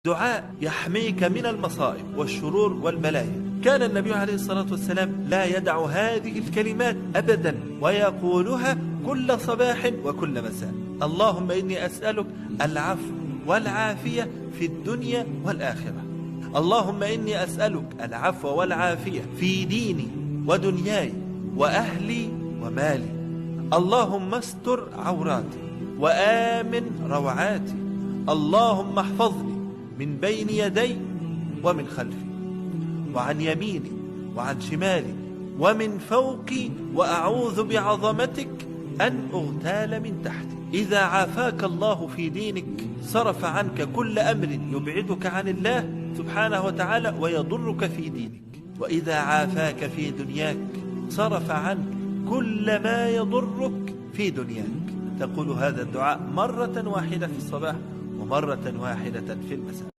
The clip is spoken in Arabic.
دعاء يحميك من المصائب والشرور والبلايا. كان النبي عليه الصلاة والسلام لا يدع هذه الكلمات أبدا، ويقولها كل صباح وكل مساء: اللهم إني أسألك العفو والعافية في الدنيا والآخرة. اللهم إني أسألك العفو والعافية في ديني ودنياي وأهلي ومالي. اللهم استر عوراتي وآمن روعاتي. اللهم احفظني من بين يدي ومن خلفي وعن يميني وعن شمالي ومن فوقي، وأعوذ بعظمتك أن أغتال من تحتي. إذا عافاك الله في دينك صرف عنك كل أمر يبعدك عن الله سبحانه وتعالى ويضرك في دينك، وإذا عافاك في دنياك صرف عنك كل ما يضرك في دنياك. تقول هذا الدعاء مرة واحدة في الصباح ومرة واحدة في المساء.